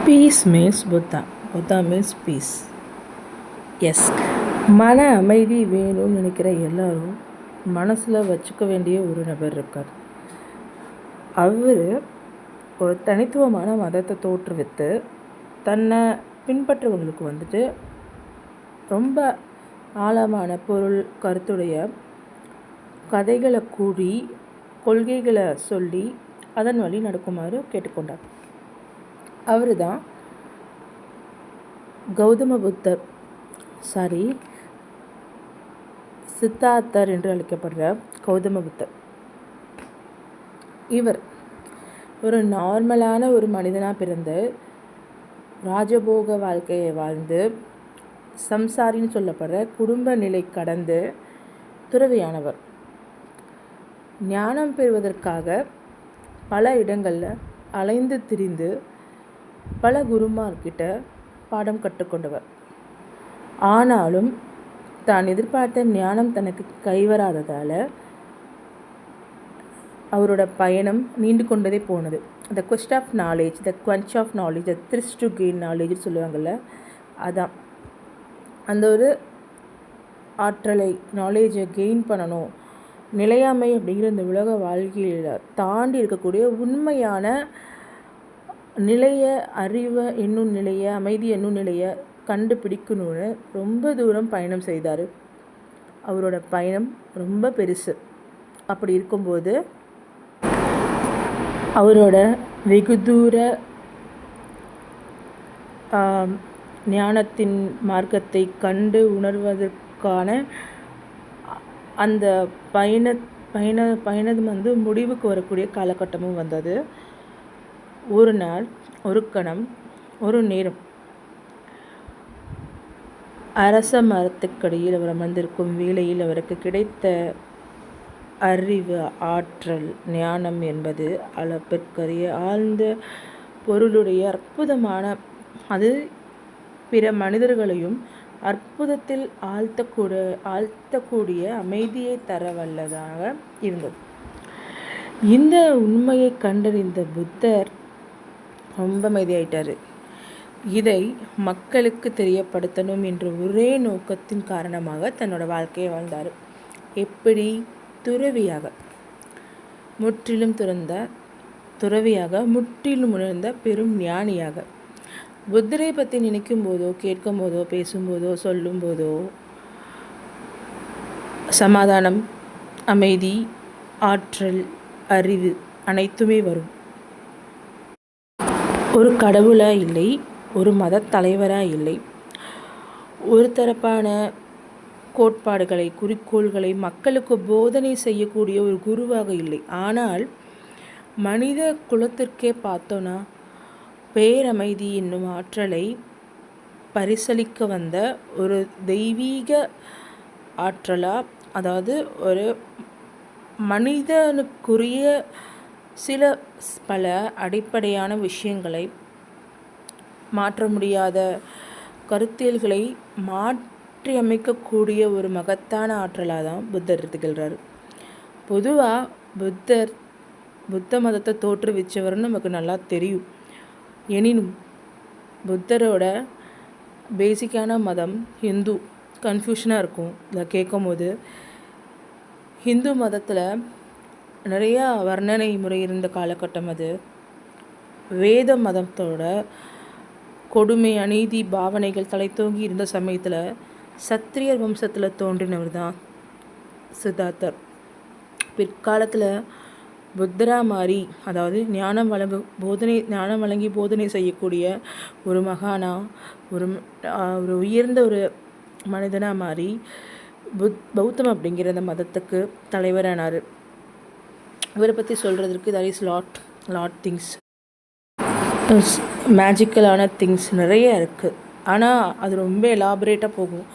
Piece means Buddha. Buddha means peace. Yes, மன அமைதி வேணும்னு நினைக்கிற எல்லாரும் மனசில் வச்சுக்க வேண்டிய ஒரு நபர் இருக்கார். அவர் ஒரு தனித்துவமான மதத்தை தோற்றுவித்து தன்னை பின்பற்றவங்களுக்கு ரொம்ப ஆழமான பொருள் கருத்துடைய கதைகளை கூறி கொள்கைகளை சொல்லி அதன் வழி நடக்குமாறு கேட்டுக்கொண்டார். அவர் தான் கௌதம புத்தர், சித்தார்த்தர் என்று அழைக்கப்படுற கௌதம புத்தர். இவர் ஒரு நார்மலான ஒரு மனிதனாக பிறந்து ராஜபோக வாழ்க்கையை வாழ்ந்து சம்சாரின்னு சொல்லப்படுற குடும்ப நிலை கடந்து துறவியானவர். ஞானம் பெறுவதற்காக பல இடங்களில் அலைந்து திரிந்து பல குருமார்கிட்ட பாடம் கற்றுக்கொண்டவர். ஆனாலும் தான் எதிர்பார்த்த ஞானம் தனக்கு கைவராததால் அவரோட பயணம் நீண்டு கொண்டதே போனது. The quest of knowledge, the quench of knowledge, the thirst to gain நாலேஜ்னு சொல்லுவாங்கள்ல, அதான் அந்த ஒரு ஆற்றலை, நாலேஜை கெயின் பண்ணணும். நிலையாமை அப்படிங்கிற இந்த உலக வாழ்க்கையில் தாண்டி இருக்கக்கூடிய உண்மையான நிலையை, அறிவை என்னும் நிலையை, அமைதி என்னும் நிலையை கண்டுபிடிக்கணும்னு ரொம்ப தூரம் பயணம் செய்தார். அவரோட பயணம் ரொம்ப பெருசு. அப்படி இருக்கும்போது அவரோட வெகு தூர ஞானத்தின் மார்க்கத்தை கண்டு உணர்வதற்கான அந்த பயணம் முடிவுக்கு வரக்கூடிய காலகட்டமும் வந்தது. ஒரு நாள், ஒரு கணம், ஒரு நேரம் அரச மரத்துக்கடியில் அவர் அமர்ந்திருக்கும் வேளையில் அவருக்கு கிடைத்த அறிவு, ஆற்றல், ஞானம் என்பது அளப்பிற்கரிய ஆழ்ந்த பொருளுடைய அற்புதமான, அது பிற மனிதர்களையும் அற்புதத்தில் ஆழ்த்தக்கூடிய அமைதியை தர வல்லதாக இருந்தது. இந்த உண்மையை கண்டறிந்த புத்தர் ரொம்ப அமைதியாயிட்டார். இதை மக்களுக்கு தெரியப்படுத்தணும் என்ற ஒரே நோக்கத்தின் காரணமாக தன்னோட வாழ்க்கையை வாழ்ந்தார். எப்படி? துறவியாக, முற்றிலும் துறந்த துறவியாக, முற்றிலும் உணர்ந்த பெரும் ஞானியாக. புத்தரை பற்றி நினைக்கும் போதோ, கேட்கும் போதோ, பேசும்போதோ, சொல்லும் போதோ சமாதானம், அமைதி, ஆற்றல், அறிவு அனைத்துமே வரும். ஒரு கடவுளாக இல்லை, ஒரு மத தலைவராக இல்லை, ஒரு தரப்பான கோட்பாடுகளை, குறிக்கோள்களை மக்களுக்கு போதனை செய்யக்கூடிய ஒரு குருவாக இல்லை. ஆனால் மனித குலத்திற்கே பார்த்தோன்னா பேரமைதி என்னும் ஆற்றலை பரிசளிக்க வந்த ஒரு தெய்வீக ஆற்றலாக, அதாவது ஒரு மனிதனுக்குரிய பல அடிப்படையான விஷயங்களை, மாற்ற முடியாத கருத்தியல்களை மாற்றி அமைக்கக்கூடிய ஒரு மகத்தான ஆற்றலாக தான் புத்தர் திகழ்கிறார். பொதுவாக புத்த மதத்தை தோற்றுவிச்சவர்னு நமக்கு நல்லா தெரியும். எனினும் புத்தரோட பேசிக்கான மதம் ஹிந்து. கன்ஃபியூஷனாக இருக்கும் இதை கேட்கும் போது. ஹிந்து மதத்தில் நிறையா வர்ணனை முறை இருந்த காலகட்டம் அது. வேத மதத்தோட கொடுமை, அநீதி பாவனைகள் தலைத்தோங்கி இருந்த சமயத்தில் சத்திரியர் வம்சத்தில் தோன்றினவர் தான் சித்தார்த்தர். பிற்காலத்தில் புத்தரா மாறி, அதாவது ஞானம் வழங்கி போதனை செய்யக்கூடிய ஒரு மகானா, ஒரு உயர்ந்த ஒரு மனிதனாக மாறி பௌத்தம் அப்படிங்கிற அந்த மதத்துக்கு தலைவரானார். இவரை பற்றி சொல்கிறதுக்கு there is lot திங்ஸ், மேஜிக்கலான திங்ஸ் நிறைய இருக்குது. ஆனால் அது ரொம்ப எலாபரேட்டாக போகும்.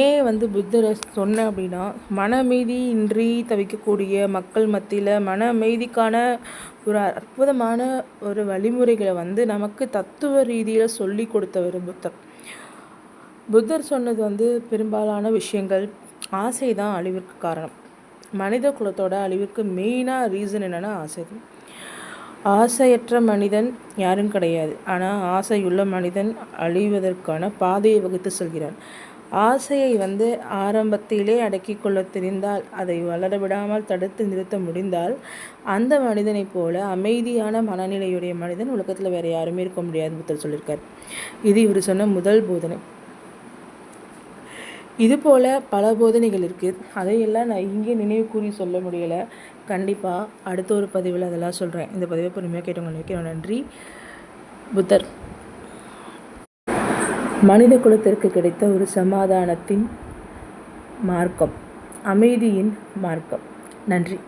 ஏன் புத்தரை சொன்னேன் அப்படின்னா, மன அமைதி இன்றி தவிக்கக்கூடிய மக்கள் மத்தியில் மன அமைதிக்கான ஒரு அற்புதமான ஒரு வழிமுறைகளை நமக்கு தத்துவ ரீதியில் சொல்லி கொடுத்தவர் புத்தர். புத்தர் சொன்னது பெரும்பாலான விஷயங்கள் ஆசை தான் அழிவிற்கு காரணம். மனித குலத்தோட அழிவிற்கு மெயினாக ரீசன் என்னென்னா ஆசை. ஆசையற்ற மனிதன் யாரும் கிடையாது. ஆனால் ஆசையுள்ள மனிதன் அழிவதற்கான பாதையை வகுத்து சொல்கிறான். ஆசையை ஆரம்பத்திலே அடக்கி கொள்ள தெரிந்தால், அதை வளர விடாமல் தடுத்து நிறுத்த முடிந்தால், அந்த மனிதனைப் போல அமைதியான மனநிலையுடைய மனிதன் உலகத்தில் வேறு யாருமே இருக்க முடியாது புத்தர் சொல்லியிருக்கார். இது இவர் சொன்ன முதல் போதனை. இதுபோல் பல போதனைகள் இருக்குது. அதையெல்லாம் நான் இங்கே நினைவு கூறி சொல்ல முடியலை. கண்டிப்பாக அடுத்த ஒரு பதிவில் அதெல்லாம் சொல்கிறேன். இந்த பதிவை பொறுமையாக கேட்டவங்களுக்கு நன்றி. புத்தர் மனித குலத்திற்கு கிடைத்த ஒரு சமாதானத்தின் மார்க்கம், அமைதியின் மார்க்கம். நன்றி.